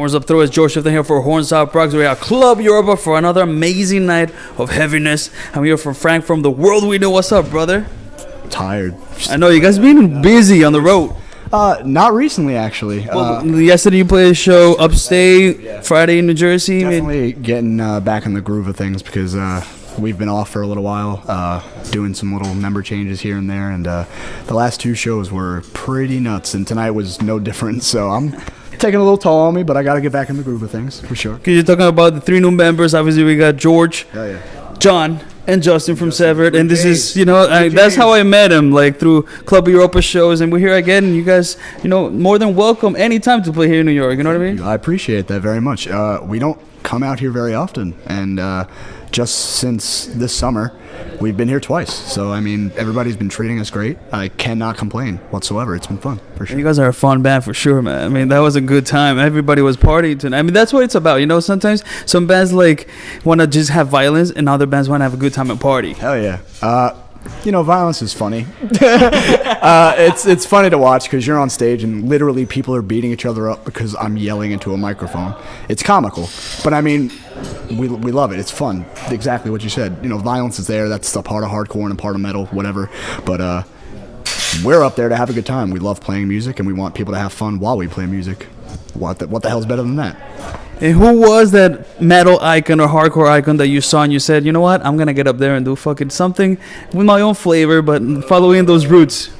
Horns Up Throw is George Shifton here for Horns Up Rocks. We're at Club Europa for another amazing night of heaviness. I'm here for Frank from the World We Know. What's up, brother? Tired. I know you guys been busy on the road. Not recently, actually. Yesterday you played a show upstate, Friday in New Jersey. Definitely getting back in the groove of things because we've been off for a little while, doing some little member changes here and there, and the last two shows were pretty nuts, and tonight was no different, so I'm taking a little toll on me, but I got to get back in the groove of things, for sure. Because you're talking about the three new members. Obviously, we got George, John, and Justin from Severed, and this is, that's how I met him, like through Club Europa shows, and we're here again, and you guys, more than welcome anytime to play here in New York, you know what I mean? I appreciate that very much. We don't come out here very often, and just since this summer, we've been here twice. So, I mean, everybody's been treating us great. I cannot complain whatsoever. It's been fun, for sure. You guys are a fun band, for sure, man. I mean, that was a good time. Everybody was partying tonight. I mean, that's what it's about. Sometimes some bands, want to just have violence, and other bands want to have a good time and party. Hell yeah. Violence is funny. It's funny to watch because you're on stage and literally people are beating each other up because I'm yelling into a microphone. It's comical, but I mean, we love it. It's fun. Exactly what you said. Violence is there. That's a part of hardcore and a part of metal, whatever. But we're up there to have a good time. We love playing music and we want people to have fun while we play music. What the hell's better than that? And who was that metal icon or hardcore icon that you saw and you said, you know what, I'm going to get up there and do fucking something with my own flavor, but following those roots?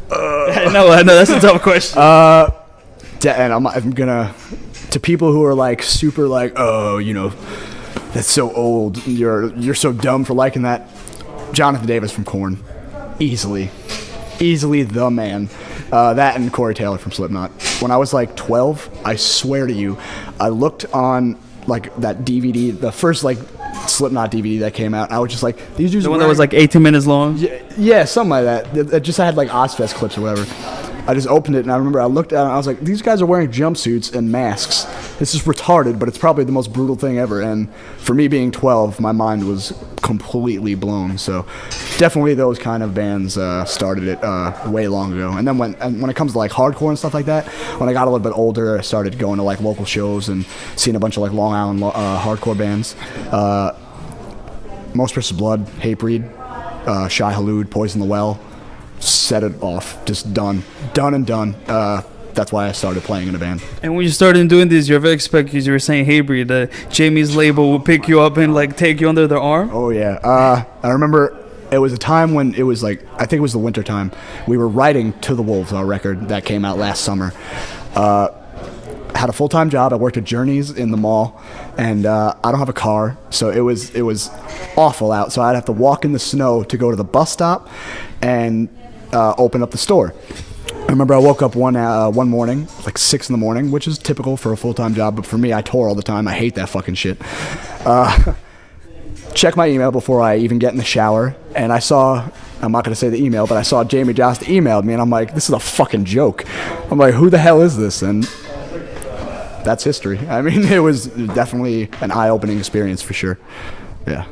I know, that's a tough question. And I'm going to people who are super that's so old, you're so dumb for liking that. Jonathan Davis from Korn. Easily the man. That and Corey Taylor from Slipknot. When I was 12, I swear to you, I looked on that DVD, the first Slipknot DVD that came out. I was just these dudes. The one that was 18 minutes long. Yeah, something like that. It just had Ozfest clips or whatever. I just opened it and I remember I looked at it and I was like, these guys are wearing jumpsuits and masks. This is retarded, but it's probably the most brutal thing ever. And for me being 12, my mind was completely blown. So definitely those kind of bands started it way long ago. And then when it comes to hardcore and stuff like that, when I got a little bit older, I started going to local shows and seeing a bunch of Long Island hardcore bands. Most Precious Blood, Hatebreed, Shai Hulud, Poison the Well. Set it off, just done. That's why I started playing in a band. And when you started doing this, you ever expect, because you were saying Hatebreed, that Jamey's label will pick you up and take you under their arm? Oh yeah, I remember it was a time when it was I think it was the winter time. We were writing To the Wolves, our record that came out last summer. Had a full-time job. I worked at Journeys in the mall, and I don't have a car, so it was awful out. So I'd have to walk in the snow to go to the bus stop and open up the store. I remember I woke up one morning, 6 in the morning, which is typical for a full-time job, but for me, I tour all the time. I hate that fucking shit. Check my email before I even get in the shower, and I'm not going to say the email, but I saw Jamey Jasta emailed me, and I'm like, this is a fucking joke. I'm like, who the hell is this? And that's history. I mean, it was definitely an eye-opening experience for sure. Yeah.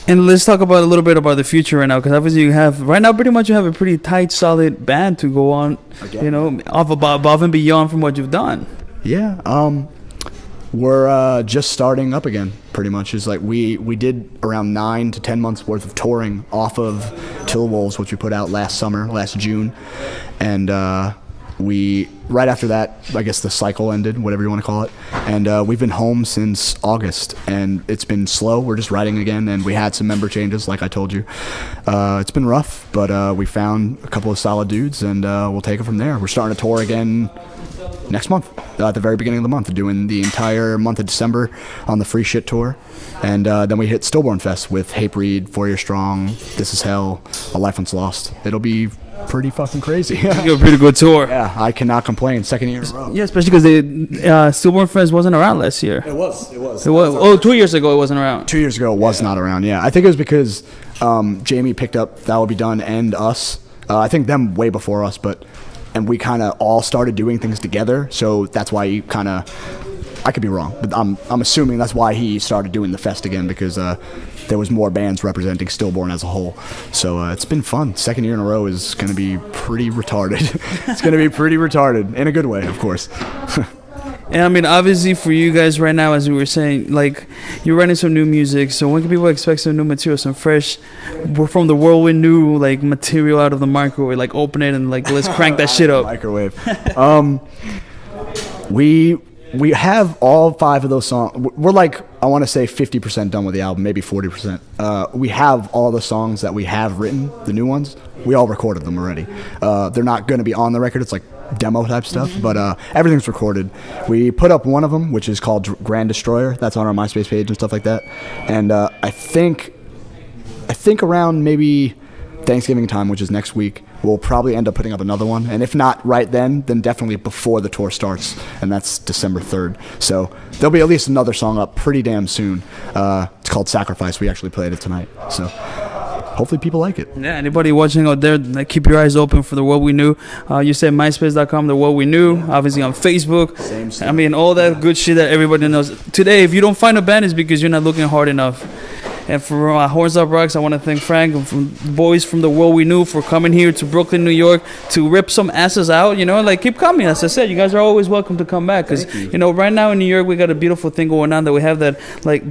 And let's talk about a little bit about the future right now, because obviously you have a pretty tight, solid band to go on, above and beyond from what you've done. Yeah, we're just starting up again, pretty much. It's we did around 9 to 10 months worth of touring off of Till Wolves, which we put out last June, and right after that, I guess the cycle ended, whatever you want to call it, and we've been home since August, and it's been slow. We're just writing again, and we had some member changes, like I told you. It's been rough, but we found a couple of solid dudes, and we'll take it from there. We're starting to tour again next month, at the very beginning of the month, doing the entire month of December on the Free Shit tour, and then we hit Stillborn Fest with Hatebreed, 4 Year Strong, This Is Hell, A Life Once Lost. It'll be pretty fucking crazy. A pretty good tour. Yeah, I cannot complain. Second year in a row. Yeah, especially because the Stillborn Fest wasn't around last year. It was. Oh, 2 years ago it wasn't around. 2 years ago it was not around, yeah. I think it was because Jamey picked up That Will Be Done and us. I think them way before us, and we kind of all started doing things together, so that's why he kind of, I could be wrong, but I'm assuming that's why he started doing the fest again, because there was more bands representing Stillborn as a whole. So it's been fun. Second year in a row is going to be pretty retarded. It's going to be pretty retarded, in a good way, of course. And I mean, obviously, for you guys right now, as we were saying, like, you're writing some new music. So when can people expect some new material, some fresh, from the whirlwind new, like, material out of the microwave? Like, open it and, like, let's crank that shit up. Microwave. We have all 5 of those songs. We're like, I want to say 50% done with the album, maybe 40%. We have all the songs that we have written, the new ones. We all recorded them already. They're not going to be on the record. It's like demo type stuff, but everything's recorded. We put up one of them, which is called Grand Destroyer. That's on our MySpace page and stuff like that. And I think around maybe Thanksgiving time, which is next week, we'll probably end up putting up another one. And if not right then definitely before the tour starts, and that's December 3rd. So there'll be at least another song up pretty damn soon. It's called Sacrifice. We actually played it tonight. So hopefully people like it. Yeah, anybody watching out there, like, keep your eyes open for the What We Knew. You said myspace.com, the What We Knew. Obviously on Facebook. Same stuff. I mean, all that good shit that everybody knows. Today, if you don't find a band, it's because you're not looking hard enough. And for Horns Up Rocks, I want to thank Frank and from the boys from the What We Knew for coming here to Brooklyn, New York to rip some asses out. You know, like, keep coming. As I said, you guys are always welcome to come back. Because, you know, right now in New York, we got a beautiful thing going on that we have that, like,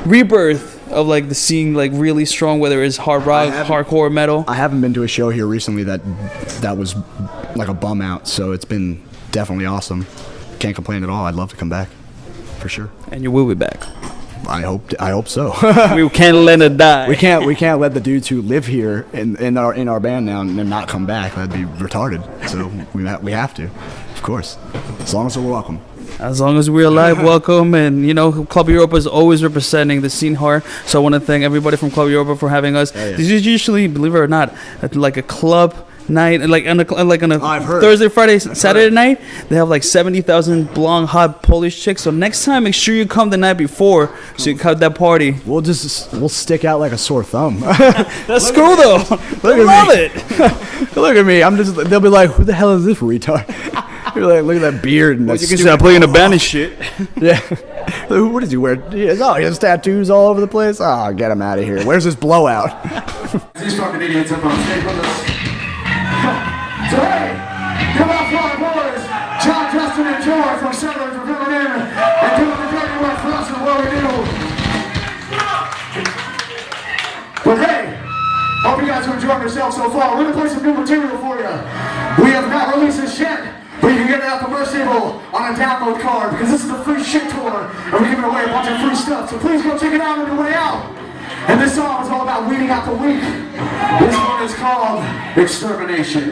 rebirth of, like, the scene, like, really strong, whether it's hard rock, hardcore, metal. I haven't been to a show here recently that was like a bum out, so it's been definitely awesome. Can't complain at all. I'd love to come back, for sure. And you will be back. I hope so. We can't let it die. We can't let the dudes who live here in our band now and not come back. That'd be retarded. So we have to, of course, as long as we're welcome. As long as we're alive, welcome. And, you know, Club Europa is always representing the scene hard. So I want to thank everybody from Club Europa for having us. Yeah. This is usually, believe it or not, like a club night, like on a I've heard. Thursday, Friday, Saturday night. They have like 70,000 blonde, hot Polish chicks. So next time, make sure you come the night before so you cut that party. We'll stick out like a sore thumb. That's cool though. I love it. Look at me. They'll be like, who the hell is this retard? You're like, look at that beard and that. You can start playing a band and shit. Yeah. What does he wear? He has tattoos all over the place. Oh, get him out of here. Where's this blowout? These fucking idiots up on stage with us. So hey, come out for our boys, John, Justin, and George from Settlers for coming in and doing the dirty work for us and what we do. But hey, hope you guys are enjoying yourselves so far. We're gonna play some new material for you. We have not released this yet, but you can get it out the Merciful on a download card because this is the free shit tour and we're giving away a bunch of free stuff. So please go check it out on your way out. And this song is all about weeding out the weak. This one is called Extermination.